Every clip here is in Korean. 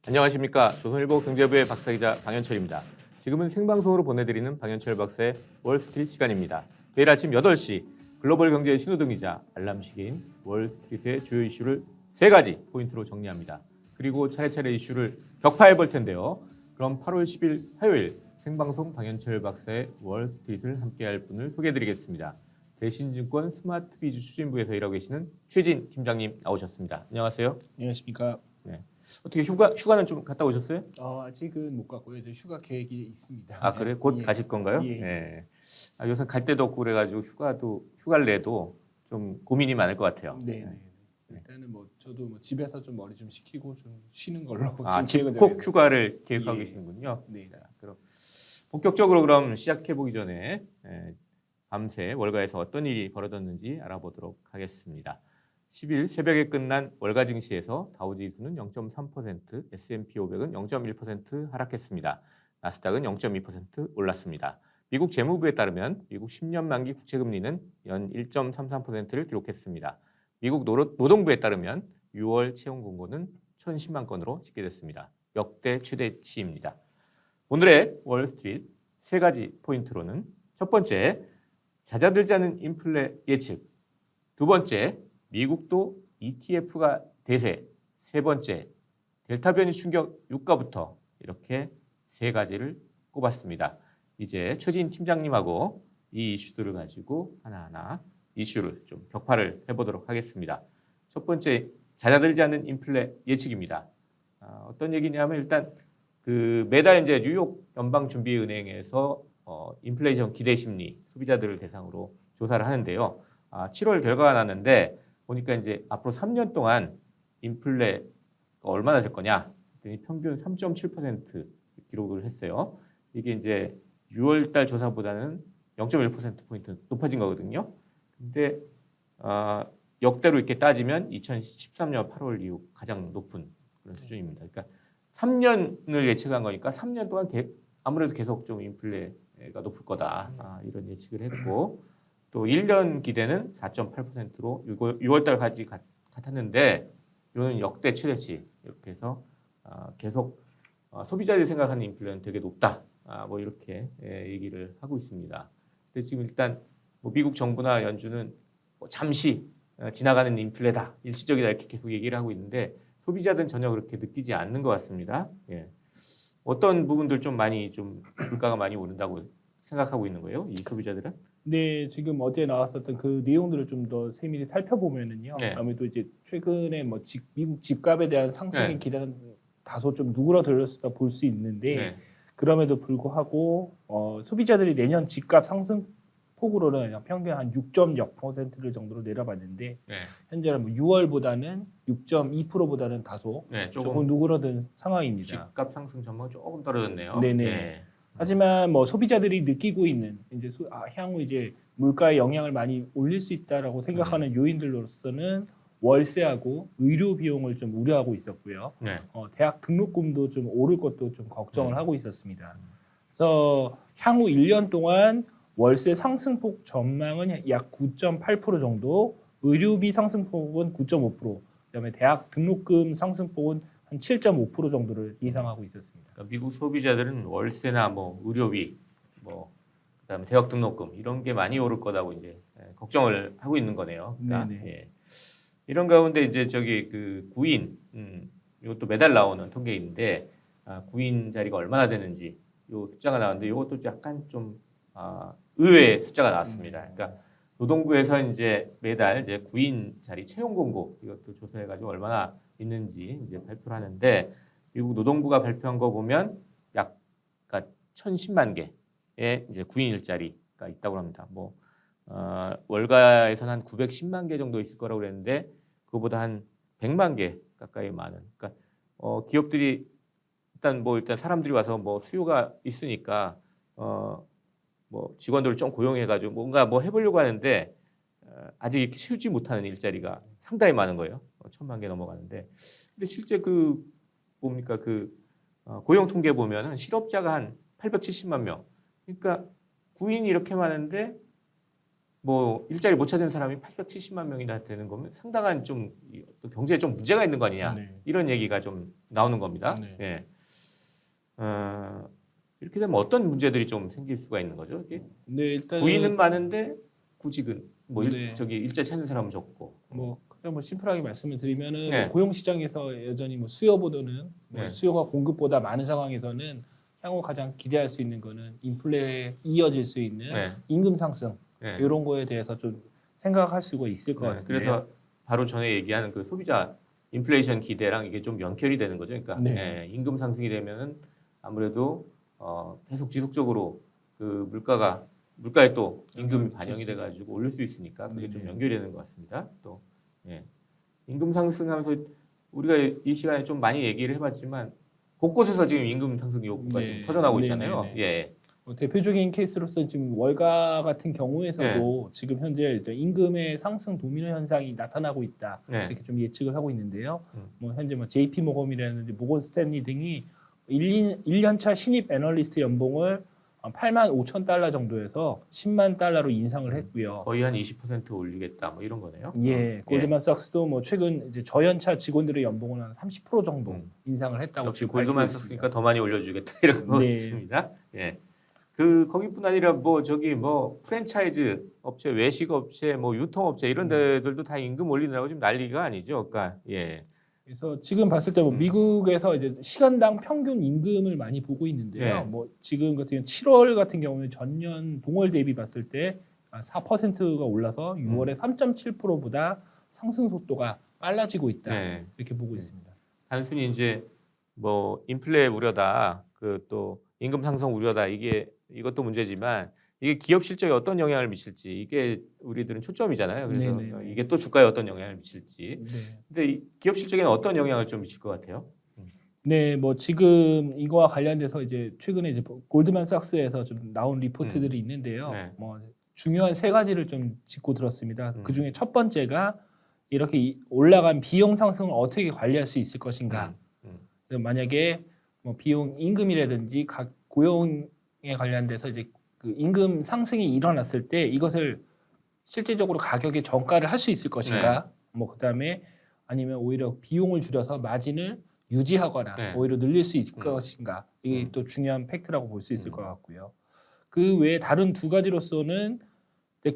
안녕하십니까. 조선일보 경제부의 박사기자 방현철입니다. 지금은 생방송으로 보내드리는 방현철 박사의 월스트리트 시간입니다. 매일 아침 8시 글로벌 경제의 신호등이자 알람시계인 월스트리트의 주요 이슈를 3가지 포인트로 정리합니다. 그리고 차례차례 이슈를 격파해 볼 텐데요. 그럼 8월 10일 화요일 생방송 방현철 박사의 월스트리트를 함께할 분을 소개해드리겠습니다. 대신증권 스마트비즈 추진부에서 일하고 계시는 최진 팀장님 나오셨습니다. 안녕하세요. 안녕하십니까. 네. 어떻게 휴가는 좀 갔다 오셨어요? 아직은 못 갔고요. 이제 휴가 계획이 있습니다. 아 그래? 곧 예. 가실 건가요? 예. 네. 요새 갈 데도 없고 그래가지고 휴가를 내도 좀 고민이 많을 것 같아요. 네. 일단은 저도 집에서 좀 머리 좀 식히고 좀 쉬는 걸로. 집콕 휴가를 계획하고 예. 계시는군요. 네. 자, 그럼 본격적으로 그럼 시작해 보기 전에 밤새 월가에서 어떤 일이 벌어졌는지 알아보도록 하겠습니다. 10일 새벽에 끝난 월가 증시에서 다우지수는 0.3%, S&P 500은 0.1% 하락했습니다. 나스닥은 0.2% 올랐습니다. 미국 재무부에 따르면 미국 10년 만기 국채금리는 연 1.33%를 기록했습니다. 미국 노동부에 따르면 6월 채용 공고는 1,010만 건으로 집계됐습니다. 역대 최대치입니다. 오늘의 월스트리트 3가지 포인트로는 첫 번째, 잦아들지 않은 인플레 예측. 두 번째, 미국도 ETF가 대세. 세 번째, 델타 변이 충격 유가부터 이렇게 3가지를 꼽았습니다. 이제 최진 팀장님하고 이 이슈들을 가지고 하나하나 이슈를 좀 격파를 해보도록 하겠습니다. 첫 번째, 잦아들지 않는 인플레 예측입니다. 어떤 얘기냐면 일단 매달 이제 뉴욕 연방준비은행에서 인플레이션 기대 심리 소비자들을 대상으로 조사를 하는데요. 7월 결과가 나왔는데 보니까 이제 앞으로 3년 동안 인플레가 얼마나 될 거냐? 그랬더니 평균 3.7% 기록을 했어요. 이게 이제 6월 달 조사보다는 0.1%포인트 높아진 거거든요. 근데 역대로 이렇게 따지면 2013년 8월 이후 가장 높은 그런 수준입니다. 그러니까 3년을 예측한 거니까 3년 동안 아무래도 계속 좀 인플레가 높을 거다. 이런 예측을 했고 또 1년 기대는 4.8%로 6월 달까지 같았는데 이거는 역대 최대치 이렇게 해서 계속 소비자들이 생각하는 인플레는 되게 높다. 뭐 이렇게 얘기를 하고 있습니다. 근데 지금 일단 미국 정부나 연준은 잠시 지나가는 인플레다, 일시적이다 이렇게 계속 얘기를 하고 있는데 소비자들은 전혀 그렇게 느끼지 않는 것 같습니다. 예. 어떤 부분들 좀 물가가 많이 오른다고 생각하고 있는 거예요? 이 소비자들은? 네, 지금 어제 나왔었던 그 내용들을 좀 더 세밀히 살펴보면은요. 네. 아무래도 이제 최근에 미국 집값에 대한 상승의 네. 기대는 다소 좀 누그러들었다 볼 수 있는데 네. 그럼에도 불구하고 소비자들이 내년 집값 상승 폭으로는 평균 한 6.0%를 정도로 내려봤는데 네. 현재는 6월보다는 6.2%보다는 다소 조금 누그러든 상황입니다. 집값 상승 전망 조금 떨어졌네요. 네네. 네. 하지만 소비자들이 느끼고 있는 이제 향후 이제 물가의 영향을 많이 올릴 수 있다라고 생각하는 요인들로서는 월세하고 의료 비용을 좀 우려하고 있었고요. 네. 대학 등록금도 좀 오를 것도 좀 걱정을 하고 있었습니다. 그래서 향후 1년 동안 월세 상승폭 전망은 약 9.8% 정도, 의료비 상승폭은 9.5%, 그다음에 대학 등록금 상승폭은 한 7.5% 정도를 예상하고 있었습니다. 그러니까 미국 소비자들은 월세나 의료비, 그다음에 대학 등록금 이런 게 많이 오를 거다고 이제 걱정을 하고 있는 거네요. 그러니까, 예. 이런 가운데 이제 구인, 이것도 매달 나오는 통계인데 구인 자리가 얼마나 되는지 요 숫자가 나왔는데 이것도 약간 좀 의외의 숫자가 나왔습니다. 그러니까 노동부에서 이제 매달 이제 구인 자리 채용 공고 이것도 조사해가지고 얼마나 있는지 이제 발표를 하는데 미국 노동부가 발표한 거 보면 약 1,010만 개의 이제 구인 일자리가 있다고 합니다. 월가에서는 한 910만 개 정도 있을 거라고 그랬는데 그거보다 한 100만 개 가까이 많은. 그러니까 기업들이 일단 사람들이 와서 수요가 있으니까 직원들을 좀 고용해가지고 뭔가 해보려고 하는데 아직 이렇게 채우지 못하는 일자리가 상당히 많은 거예요. 1,000만 개 넘어가는데. 근데 실제 고용 통계 보면은 실업자가 한 870만 명. 그러니까 구인이 이렇게 많은데 뭐 일자리 못 찾은 사람이 870만 명이나 되는 거면 상당한 좀 또 경제에 좀 문제가 있는 거 아니냐 네. 이런 얘기가 좀 나오는 겁니다. 네. 예. 이렇게 되면 어떤 문제들이 좀 생길 수가 있는 거죠? 이게 네, 일단 부인은 많은데 구직은 뭐 네. 저기 일자리 찾는 사람은 적고. 그냥 심플하게 말씀을 드리면은 네. 고용 시장에서 여전히 수요보다는 네. 수요가 공급보다 많은 상황에서는 향후 가장 기대할 수 있는 거는 인플레에 이어질 수 있는 네. 임금 상승 네. 이런 거에 대해서 좀 생각할 수가 있을 것 네, 같아요. 그래서 바로 전에 얘기하는 그 소비자 인플레이션 기대랑 이게 좀 연결이 되는 거죠. 그러니까 네. 예, 임금 상승이 되면은 아무래도 계속 지속적으로 그 물가에 또 임금이 반영이 돼가지고 올릴 수 있으니까 그게 좀 네네. 연결이 되는 것 같습니다. 또 예, 임금 상승하면서 우리가 이 시간에 좀 많이 얘기를 해봤지만 곳곳에서 지금 임금 상승 요구가 네. 좀 터져나오고 있잖아요. 네네네. 예, 대표적인 케이스로서 지금 월가 같은 경우에서도 지금 현재 일단 임금의 상승 도미노 현상이 나타나고 있다 네. 이렇게 좀 예측을 하고 있는데요. 음. 현재 JP 모건이라든지 모건 스탠리 등이 1년차 신입 애널리스트 연봉을 8만 5천 달러 정도에서 10만 달러로 인상을 했고요. 거의 한 20% 올리겠다 뭐 이런 거네요. 예, 골드만삭스도 최근 이제 저연차 직원들의 연봉을 한 30% 정도 인상을 했다고 역시 지금 골드만삭스니까 밝히고 더 많이 올려주겠다 이런 거 네. 있습니다. 예. 거기뿐 아니라 프랜차이즈 업체, 외식 업체, 유통 업체 이런 데들도 다 임금 올리느라고 지금 난리가 아니죠. 그러니까 예. 그래서 지금 봤을 때 미국에서 이제 시간당 평균 임금을 많이 보고 있는데요. 네. 지금 같은 7월 같은 경우는 전년 동월 대비 봤을 때 4%가 올라서 6월에 3.7%보다 상승 속도가 빨라지고 있다. 네. 이렇게 보고 있습니다. 단순히 이제 인플레 우려다, 그 또 임금 상승 우려다 이것도 문제지만 이게 기업 실적에 어떤 영향을 미칠지 이게 우리들은 초점이잖아요. 그래서 네네네. 이게 또 주가에 어떤 영향을 미칠지. 네. 근데 이 기업 실적에는 어떤 영향을 좀 미칠 것 같아요? 네, 지금 이거와 관련돼서 이제 최근에 이제 골드만삭스에서 좀 나온 리포트들이 있는데요. 네. 중요한 세 가지를 좀 짚고 들었습니다. 음. 그 중에 첫 번째가 이렇게 올라간 비용 상승을 어떻게 관리할 수 있을 것인가. 그래서 만약에 비용 임금이라든지 각 고용에 관련돼서 이제 그 임금 상승이 일어났을 때 이것을 실질적으로 가격에 전가를 할 수 있을 것인가. 그다음에 아니면 오히려 비용을 줄여서 마진을 유지하거나 네. 오히려 늘릴 수 있을 것인가. 이게 또 중요한 팩트라고 볼 수 있을 것 같고요. 그 외에 다른 두 가지로서는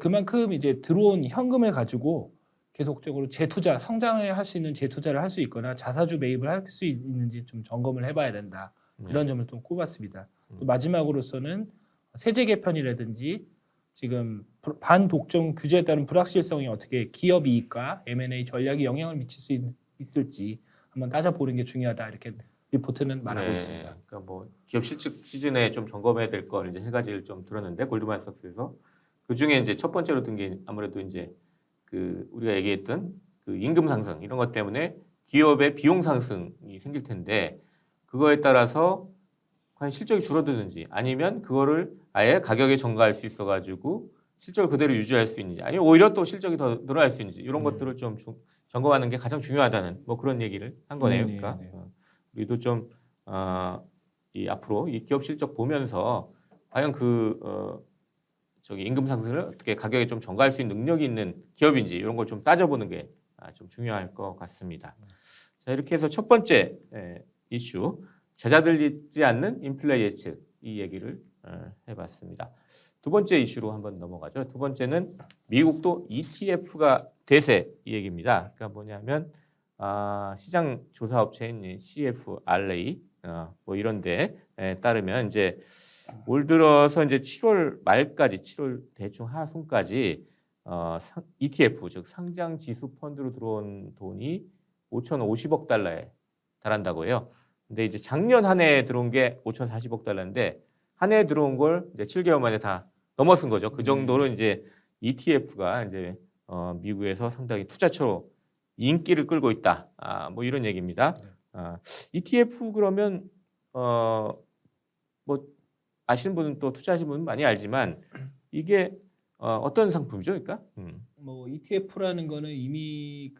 그만큼 이제 들어온 현금을 가지고 계속적으로 재투자, 성장을 할 수 있는 재투자를 할 수 있거나 자사주 매입을 할 수 있는지 좀 점검을 해봐야 된다. 이런 점을 좀 꼽았습니다. 또 마지막으로서는 세제 개편이라든지 지금 반독점 규제에 따른 불확실성이 어떻게 기업 이익과 M&A 전략에 영향을 미칠 수 있을지 한번 따져보는 게 중요하다. 이렇게 리포트는 말하고 있습니다. 그러니까 기업 실적 시즌에 좀 점검해야 될 걸 이제 세 가지를 좀 들었는데 골드만삭스에서 그 중에 이제 첫 번째로 든 게 아무래도 이제 그 우리가 얘기했던 그 임금 상승 이런 것 때문에 기업의 비용 상승이 생길 텐데 그거에 따라서 과연 실적이 줄어드는지 아니면 그거를 아예 가격에 전가할 수 있어가지고 실적을 그대로 유지할 수 있는지 아니면 오히려 또 실적이 더 늘어날 수 있는지 이런 것들을 좀 점검하는 게 가장 중요하다는 그런 얘기를 한 거네요. 그러니까 우리도 좀 앞으로 이 기업 실적 보면서 과연 임금 상승을 어떻게 가격에 좀 전가할 수 있는 능력이 있는 기업인지 이런 걸 좀 따져보는 게 좀 중요할 것 같습니다. 자, 이렇게 해서 첫 번째 이슈 잦아들지 않는 인플레 예측 이 얘기를 해봤습니다. 두 번째 이슈로 한번 넘어가죠. 두 번째는 미국도 ETF가 대세 이 얘기입니다. 그러니까 뭐냐면 시장 조사 업체인 CFRA 이런데 따르면 이제 올 들어서 이제 7월 말까지 7월 대충 하순까지 ETF 즉 상장 지수 펀드로 들어온 돈이 5,050억 달러에 달한다고 해요. 근데 이제 작년 한 해에 들어온 게 5,040억 달러인데 한 해에 들어온 걸 이제 7개월 만에 다 넘어선 거죠. 그 정도로 이제 ETF가 이제 미국에서 상당히 투자처로 인기를 끌고 있다. 이런 얘기입니다. ETF 그러면 아시는 분은 또 투자하시는 분은 많이 알지만 이게 어떤 상품이죠, 그러니까? ETF라는 거는 이미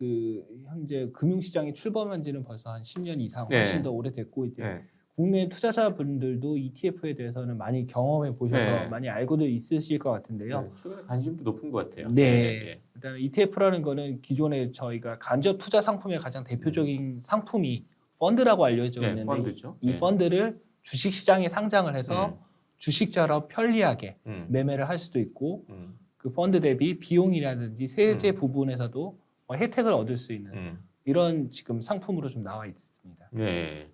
현재 금융시장에 출범한 지는 벌써 한 10년 이상 훨씬 더 오래됐고 이제 국내 투자자분들도 ETF에 대해서는 많이 경험해 보셔서 네. 많이 알고도 있으실 것 같은데요. 네, 최근에 관심도 높은 것 같아요. 네. 일단 ETF라는 거는 기존에 저희가 간접 투자 상품의 가장 대표적인 상품이 펀드라고 알려져 네, 있는데 펀드죠. 이 네. 펀드를 주식 시장에 상장을 해서 주식처럼 편리하게 매매를 할 수도 있고 그 펀드 대비 비용이라든지 세제 부분에서도 혜택을 얻을 수 있는 이런 지금 상품으로 좀 나와 있습니다. 네.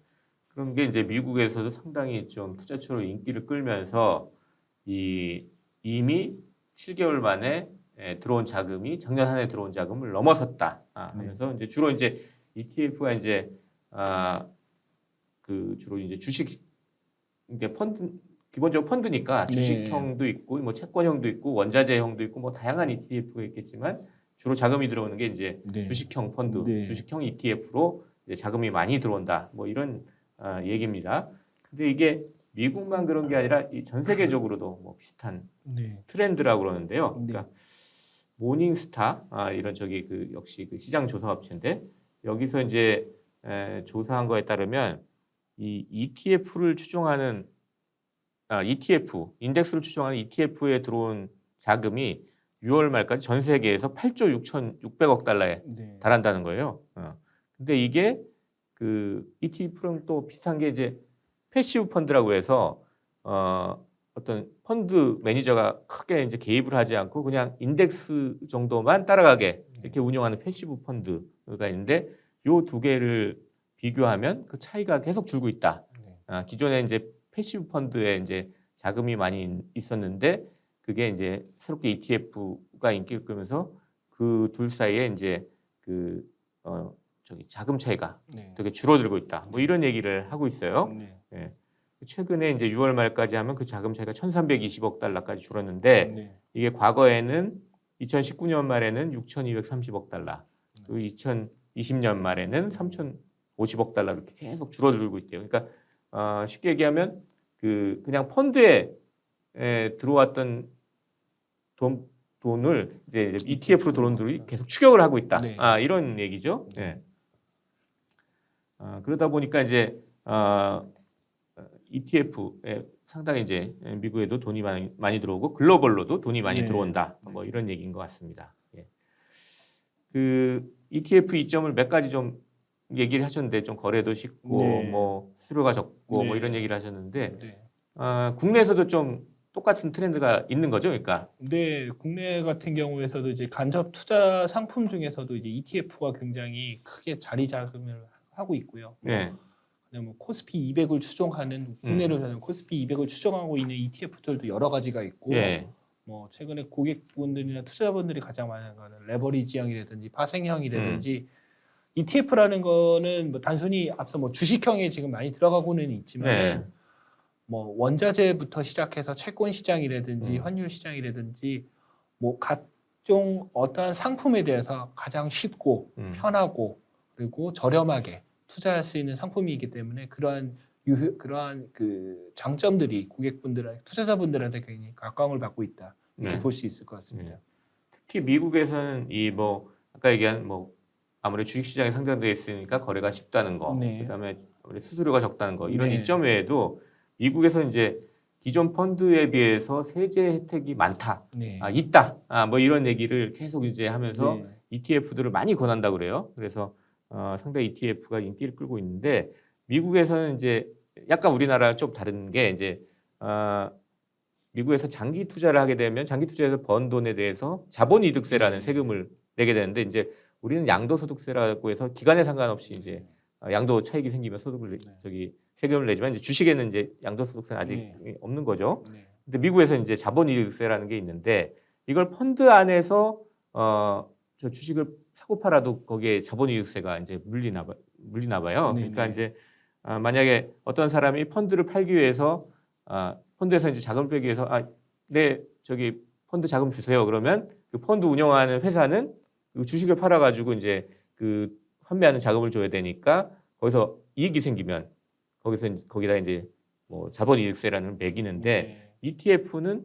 그런 게 이제 미국에서도 상당히 좀 투자처로 인기를 끌면서 이미 7개월 만에 들어온 자금이 작년 한 해 들어온 자금을 넘어섰다 하면서 이제 주로 이제 ETF가 이제 그 주로 이제 주식 이게 펀드 기본적으로 펀드니까 주식형도 있고 뭐 채권형도 있고 원자재형도 있고 뭐 다양한 ETF가 있겠지만 주로 자금이 들어오는 게 이제 주식형 펀드, 주식형 ETF로 이제 자금이 많이 들어온다. 뭐 이런 얘기입니다. 근데 이게 미국만 그런 게 아니라 전 세계적으로도 뭐 비슷한 트렌드라고 그러는데요. 그러니까 모닝스타 이런 저기 그 역시 그 시장 조사 업체인데 여기서 이제 조사한 거에 따르면 이 ETF를 추종하는 ETF 인덱스를 추종하는 ETF에 들어온 자금이 6월 말까지 전 세계에서 8조 6,600억 달러에 달한다는 거예요. 근데 이게 그 ETF랑 또 비슷한 게 이제 패시브 펀드라고 해서 어떤 펀드 매니저가 크게 이제 개입을 하지 않고 그냥 인덱스 정도만 따라가게 이렇게 운영하는 패시브 펀드가 있는데 요 두 개를 비교하면 그 차이가 계속 줄고 있다. 기존에 이제 패시브 펀드에 이제 자금이 많이 있었는데 그게 이제 새롭게 ETF가 인기를 끌면서 그 둘 사이에 이제 그 저기 자금 차이가 되게 줄어들고 있다. 뭐 이런 얘기를 하고 있어요. 예. 최근에 이제 6월 말까지 하면 그 자금 차이가 1,320억 달러까지 줄었는데 이게 과거에는 2019년 말에는 6,230억 달러, 그리고 2020년 말에는 3,050억 달러 이렇게 계속 줄어들고 있대요. 그러니까 쉽게 얘기하면 그 그냥 펀드에 들어왔던 돈을 이제 ETF로 들어온 돈이 계속 추격을 하고 있다. 이런 얘기죠. 네. 그러다 보니까 이제 ETF에 상당히 이제 미국에도 돈이 많이 들어오고 글로벌로도 돈이 많이 들어온다. 뭐 이런 얘기인 것 같습니다. 예. 그 ETF 이점을 몇 가지 좀 얘기를 하셨는데 좀 거래도 쉽고 뭐 수수료가 적고 뭐 이런 얘기를 하셨는데 국내에서도 좀 똑같은 트렌드가 있는 거죠, 그러니까. 네, 국내 같은 경우에서도 이제 간접 투자 상품 중에서도 이제 ETF가 굉장히 크게 자리 잡음을 하고 있고요. 네. 그냥 뭐 코스피 200을 추종하는 국내로는 코스피 200을 추종하고 있는 ETF들도 여러 가지가 있고, 뭐 최근에 고객분들이나 투자자분들이 가장 많은 거는 레버리지형이라든지 파생형이라든지 ETF라는 거는 뭐 단순히 앞서 뭐 주식형에 지금 많이 들어가고는 있지만. 뭐 원자재부터 시작해서 채권 시장이라든지 환율 시장이라든지 뭐 각종 어떠한 상품에 대해서 가장 쉽고 편하고 그리고 저렴하게 투자할 수 있는 상품이기 때문에 그러한 그 장점들이 고객분들한테 투자자분들한테 굉장히 각광을 받고 있다 이렇게 볼 수 있을 것 같습니다. 특히 미국에서는 이 뭐 아까 얘기한 뭐 아무래도 주식시장에 상장되어 있으니까 거래가 쉽다는 거, 그다음에 수수료가 적다는 거 이런 이점 외에도 미국에서 이제 기존 펀드에 비해서 세제 혜택이 많다, 있다, 뭐 이런 얘기를 계속 이제 하면서 ETF들을 많이 권한다 그래요. 그래서 상당히 ETF가 인기를 끌고 있는데 미국에서는 이제 약간 우리나라랑 좀 다른 게 이제 미국에서 장기 투자를 하게 되면 장기 투자에서 번 돈에 대해서 자본이득세라는 세금을 내게 되는데 이제 우리는 양도소득세라고 해서 기간에 상관없이 이제 양도 차익이 생기면 소득을 세금을 내지만 이제 주식에는 이제 양도소득세는 아직 없는 거죠. 근데 미국에서 이제 자본이득세라는 게 있는데 이걸 펀드 안에서 저 주식을 사고 팔아도 거기에 자본이득세가 이제 물리나 봐요. 그러니까 이제 만약에 어떤 사람이 펀드를 팔기 위해서 펀드에서 이제 자금을 빼기 위해서 네 저기 펀드 자금 주세요. 그러면 그 펀드 운영하는 회사는 그 주식을 팔아가지고 이제 그 환매하는 자금을 줘야 되니까 거기서 이익이 생기면 거기다 이제 뭐 자본이득세라는 걸 매기는데 ETF는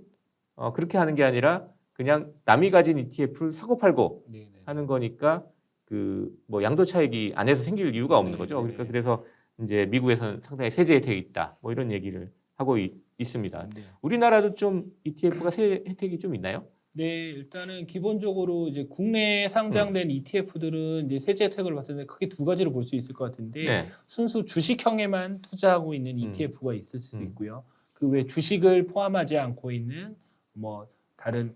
그렇게 하는 게 아니라 그냥 남이 가진 ETF를 사고 팔고 하는 거니까 그 뭐 양도 차익이 안에서 생길 이유가 없는 거죠. 그러니까 그래서 이제 미국에서는 상당히 세제 혜택이 있다. 뭐 이런 얘기를 하고 있습니다. 네. 우리나라도 좀 ETF가 세제 혜택이 좀 있나요? 네, 일단은 기본적으로 이제 국내에 상장된 ETF들은 이제 세제 혜택을 봤을 때 크게 두 가지로 볼 수 있을 것 같은데 네. 순수 주식형에만 투자하고 있는 ETF가 있을 수도 있고요. 그 외 주식을 포함하지 않고 있는 뭐 다른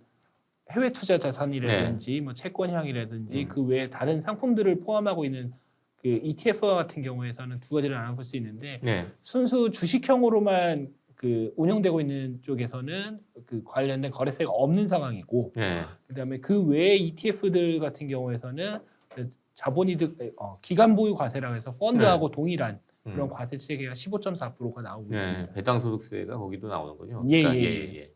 해외 투자 자산이라든지 뭐 채권형이라든지 그 외에 다른 상품들을 포함하고 있는 그 ETF 같은 경우에서는 두 가지를 알아볼 수 있는데 네. 순수 주식형으로만 그 운영되고 있는 쪽에서는 그 관련된 거래세가 없는 상황이고 네. 그다음에 그 외에 ETF들 같은 경우에서는 그 자본이득 기간 보유 과세라고 해서 펀드하고 동일한 그런 과세 체계가 15.4%가 나오고 네. 있습니다. 배당 소득세가 거기도 나오는군요. 예, 그러니까 예.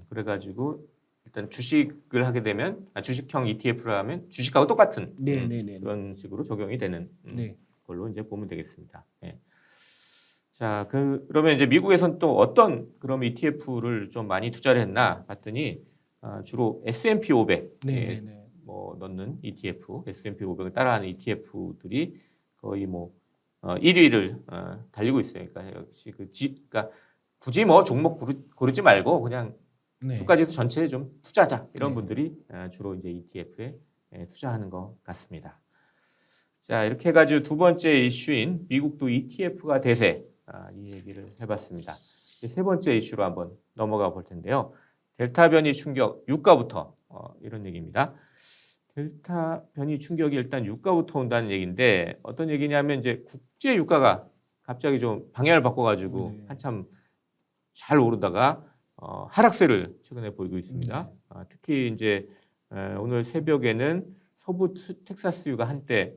그래가지고 일단 주식을 하게 되면 주식형 ETF를 하면 주식하고 똑같은 네네네. 그런 식으로 적용이 되는 네. 걸로 이제 보면 되겠습니다. 예. 자, 그러면 이제 미국에서는 또 어떤 그럼 ETF를 좀 많이 투자를 했나 봤더니 주로 S&P 500 네네네. 뭐 넣는 ETF, S&P 500을 따라하는 ETF들이 거의 뭐 1위를 달리고 있어요. 그러니까 역시 그러니까 굳이 뭐 종목 고르지 말고 그냥 네. 주가지수 전체에 좀 투자자 이런 네. 분들이 주로 이제 ETF에 투자하는 것 같습니다. 자, 이렇게 해가지고 두 번째 이슈인 미국도 ETF가 대세 이 얘기를 해봤습니다. 세 번째 이슈로 한번 넘어가 볼 텐데요. 델타 변이 충격 유가부터 이런 얘기입니다. 델타 변이 충격이 일단 유가부터 온다는 얘기인데 어떤 얘기냐면 이제 국제 유가가 갑자기 좀 방향을 바꿔가지고 한참 잘 오르다가 하락세를 최근에 보이고 있습니다. 특히 이제 오늘 새벽에는 서부 텍사스유가 한때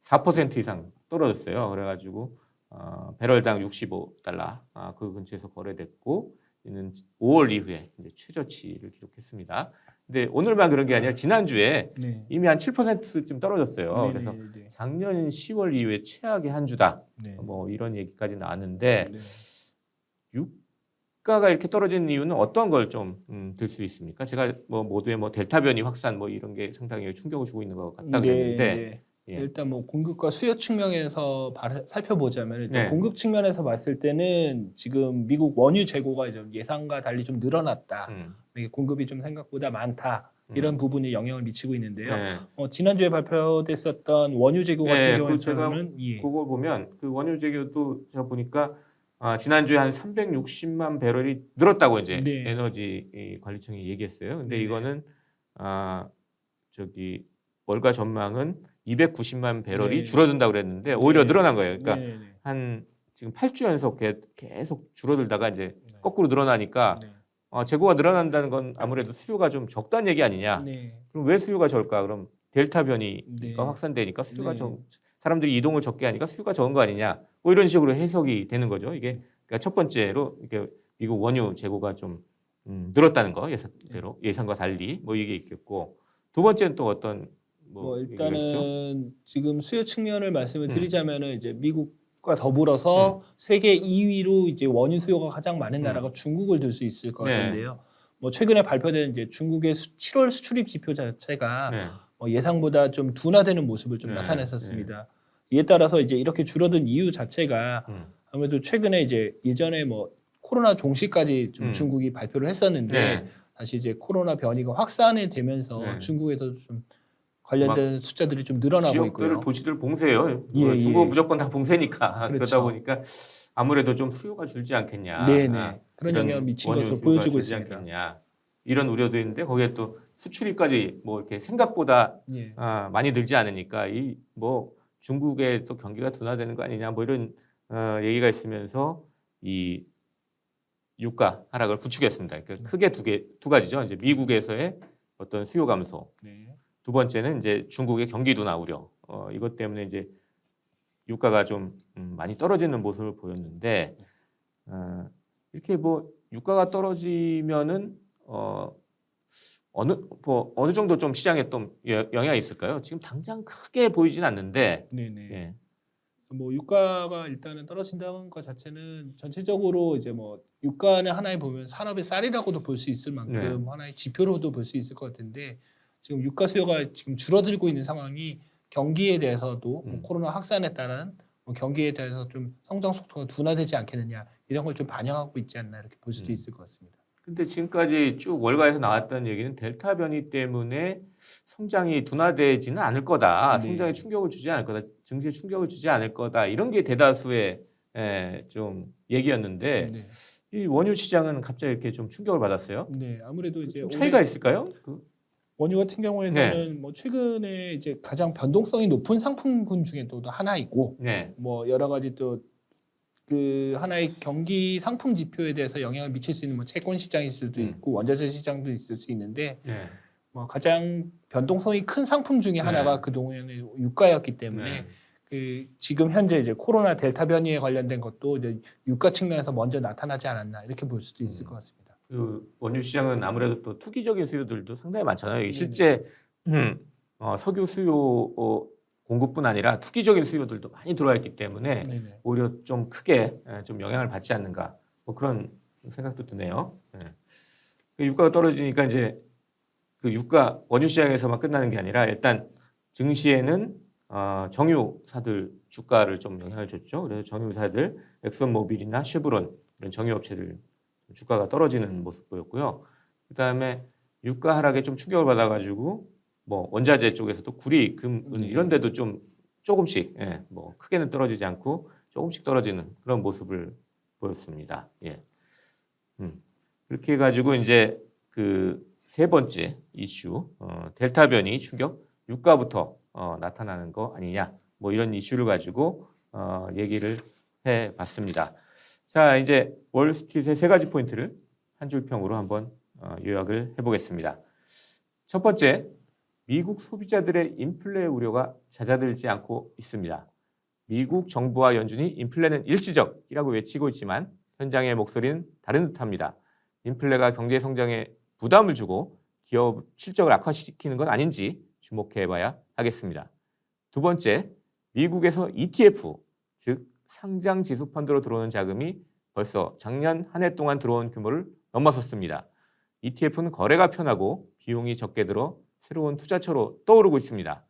4% 이상 떨어졌어요. 그래가지고 배럴당 65달러 그 근처에서 거래됐고 이는 5월 이후에 이제 최저치를 기록했습니다. 근데 오늘만 그런 게 아니라 지난주에 이미 한 7%쯤 떨어졌어요. 그래서 작년 10월 이후에 최악의 한 주다. 뭐 이런 얘기까지 나왔는데 유가가 이렇게 떨어지는 이유는 어떤 걸 좀 들 수 있습니까? 제가 뭐 모두의 뭐 델타 변이 확산 뭐 이런 게 상당히 충격을 주고 있는 것 같다 그랬는데 예. 일단 뭐 공급과 수요 측면에서 살펴보자면 일단 네. 공급 측면에서 봤을 때는 지금 미국 원유 재고가 좀 예상과 달리 좀 늘어났다. 이게 공급이 좀 생각보다 많다. 이런 부분이 영향을 미치고 있는데요. 네. 지난주에 발표됐었던 원유 재고 같은 경우에는 그걸 보면 그 원유 재고도 제가 보니까 지난주에 한 360만 배럴이 늘었다고 이제 에너지 관리청이 얘기했어요. 근데 이거는 저기 월가 전망은 290만 배럴이 줄어든다고 그랬는데 오히려 늘어난 거예요. 그러니까 한 지금 8주 연속 계속 줄어들다가 이제 거꾸로 늘어나니까 재고가 늘어난다는 건 아무래도 수요가 좀 적다는 얘기 아니냐. 그럼 왜 수요가 적을까? 그럼 델타 변이가 확산되니까 수요가 사람들이 이동을 적게 하니까 수요가 적은 거 아니냐. 뭐 이런 식으로 해석이 되는 거죠. 이게 그러니까 첫 번째로 이게 미국 원유 재고가 좀 늘었다는 거 예상과 달리 뭐 이게 있겠고 두 번째는 또 어떤 일단은 지금 수요 측면을 말씀을 드리자면은 이제 미국과 더불어서 세계 2위로 이제 원유 수요가 가장 많은 나라가 중국을 들 수 있을 것 같은데요. 뭐 최근에 발표된 이제 중국의 7월 수출입 지표 자체가 예상보다 좀 둔화되는 모습을 좀 나타냈었습니다. 이에 따라서 이제 이렇게 줄어든 이유 자체가 아무래도 최근에 이제 예전에 뭐 코로나 종시까지 좀 중국이 발표를 했었는데 다시 이제 코로나 변이가 확산이 되면서 중국에서 좀 관련된 숫자들이 좀 늘어나고 있고요. 도시들 봉쇄예요. 중국은 무조건 다 봉쇄니까 그러다 보니까 아무래도 좀 수요가 줄지 않겠냐. 그런 영향을 미친 것으로 보여지고 있습니다. 않겠냐. 이런 우려도 있는데 거기에 또 수출입까지 뭐 이렇게 생각보다 많이 늘지 않으니까 이 뭐 중국의 또 경기가 둔화되는 거 아니냐 뭐 이런 얘기가 있으면서 이 유가 하락을 부추겼습니다. 그러니까 크게 두 가지죠. 이제 미국에서의 어떤 수요 감소. 두 번째는 이제 중국의 경기 둔화 우려. 이것 때문에 이제 유가가 좀 많이 떨어지는 모습을 보였는데 이렇게 뭐 유가가 떨어지면은 어느 정도 좀 시장에 좀 영향이 있을까요? 지금 당장 크게 보이진 않는데. 뭐 유가가 일단은 떨어진다는 것 자체는 전체적으로 이제 뭐 유가는 하나의 보면 산업의 쌀이라고도 볼 수 있을 만큼 하나의 지표로도 볼 수 있을 것 같은데 지금 유가 수요가 지금 줄어들고 있는 상황이 경기에 대해서도 뭐 코로나 확산에 따른 뭐 경기에 대해서 좀 성장 속도가 둔화되지 않겠느냐 이런 걸 좀 반영하고 있지 않나 이렇게 볼 수도 있을 것 같습니다. 근데 지금까지 쭉 월가에서 나왔던 얘기는 델타 변이 때문에 성장이 둔화되지는 않을 거다. 네. 성장에 충격을 주지 않을 거다. 증시에 충격을 주지 않을 거다. 이런 게 대다수의 좀 얘기였는데 네. 이 원유 시장은 갑자기 이렇게 좀 충격을 받았어요. 네, 아무래도 이제 좀 차이가 있을까요? 원유 같은 경우에는 뭐 최근에 이제 가장 변동성이 높은 상품군 중에 또 하나 있고 네. 뭐 여러 가지 또 그 하나의 경기 상품 지표에 대해서 영향을 미칠 수 있는 뭐 채권 시장일 수도 있고 원자재 시장도 있을 수 있는데 네. 뭐 가장 변동성이 큰 상품 중에 하나가 그동안의 유가였기 때문에 네. 그 지금 현재 이제 코로나 델타 변이에 관련된 것도 이제 유가 측면에서 먼저 나타나지 않았나 이렇게 볼 수도 있을 것 같습니다. 그 원유 시장은 아무래도 또 투기적인 수요들도 상당히 많잖아요. 실제 석유 수요 공급뿐 아니라 투기적인 수요들도 많이 들어와 있기 때문에 네네. 오히려 좀 크게 좀 영향을 받지 않는가 뭐 그런 생각도 드네요. 그 유가가 떨어지니까 이제 그 유가 원유 시장에서만 끝나는 게 아니라 일단 증시에는 정유사들 주가를 좀 영향을 줬죠. 그래서 정유사들 엑슨모빌이나 쉐브론 이런 정유업체들 주가가 떨어지는 모습 보였고요. 그다음에 유가 하락에 좀 충격을 받아가지고 뭐 원자재 쪽에서도 구리, 금, 은 이런 데도 좀 조금씩 뭐 크게는 떨어지지 않고 조금씩 떨어지는 그런 모습을 보였습니다. 그렇게 해가지고 이제 그 세 번째 이슈 델타 변이 충격 유가부터 나타나는 거 아니냐 뭐 이런 이슈를 가지고 얘기를 해봤습니다. 자 이제 월스트리트의 세 가지 포인트를 한 줄 평으로 한번 요약을 해보겠습니다. 첫 번째, 미국 소비자들의 인플레 우려가 잦아들지 않고 있습니다. 미국 정부와 연준이 인플레는 일시적이라고 외치고 있지만 현장의 목소리는 다른 듯합니다. 인플레가 경제 성장에 부담을 주고 기업 실적을 악화시키는 건 아닌지 주목해봐야 하겠습니다. 두 번째, 미국에서 ETF, 즉 상장 지수 펀드로 들어오는 자금이 벌써 작년 한 해 동안 들어온 규모를 넘어섰습니다. ETF는 거래가 편하고 비용이 적게 들어 새로운 투자처로 떠오르고 있습니다.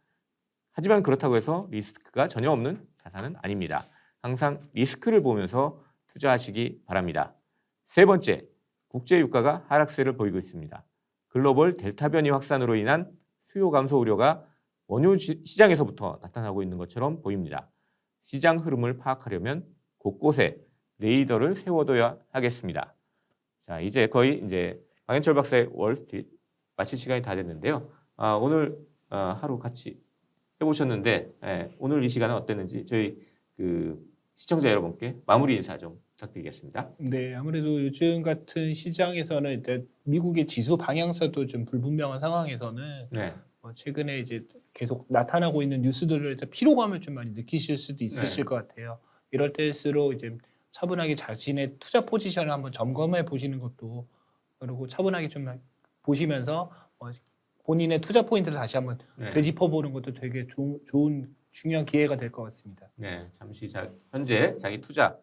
하지만 그렇다고 해서 리스크가 전혀 없는 자산은 아닙니다. 항상 리스크를 보면서 투자하시기 바랍니다. 세 번째, 국제 유가가 하락세를 보이고 있습니다. 글로벌 델타 변이 확산으로 인한 수요 감소 우려가 원유 시장에서부터 나타나고 있는 것처럼 보입니다. 시장 흐름을 파악하려면 곳곳에 레이더를 세워둬야 하겠습니다. 자, 이제 거의 이제 방현철 박사의 월스트리트 마칠 시간이 다 됐는데요. 오늘 하루 같이 해보셨는데 오늘 이 시간은 어땠는지 저희 그 시청자 여러분께 마무리 인사 좀 부탁드리겠습니다. 네, 아무래도 요즘 같은 시장에서는 일단 미국의 지수 방향성도 좀 불분명한 상황에서는 최근에 이제 계속 나타나고 있는 뉴스들을 일단 피로감을 좀 많이 느끼실 수도 있으실 것 같아요. 이럴 때일수록 이제 차분하게 자신의 투자 포지션을 한번 점검해 보시는 것도 그리고 차분하게 좀 보시면서 본인의 투자 포인트를 다시 한번 되짚어 보는 것도 되게 좋은 중요한 기회가 될 것 같습니다. 네, 잠시 현재 자기 투자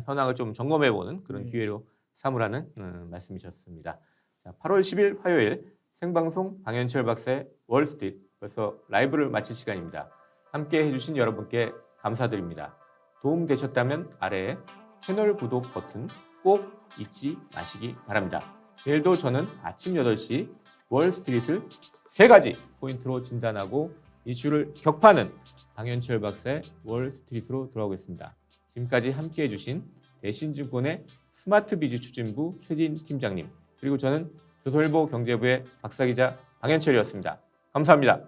현황을 좀 점검해보는 그런 기회로 삼으라는 말씀이셨습니다. 자, 8월 10일 화요일 생방송 방현철 박사의 월스트리트 벌써 라이브를 마칠 시간입니다. 함께 해주신 여러분께 감사드립니다. 도움 되셨다면 아래에 채널 구독 버튼 꼭 잊지 마시기 바랍니다. 내일도 저는 아침 8시 월스트리트를 세 가지 포인트로 진단하고 이슈를 격파하는 방현철 박사의 월스트리트로 돌아오겠습니다. 지금까지 함께해 주신 대신증권의 스마트비즈 추진부 최진 팀장님 그리고 저는 조선일보 경제부의 박사기자 방현철이었습니다. 감사합니다.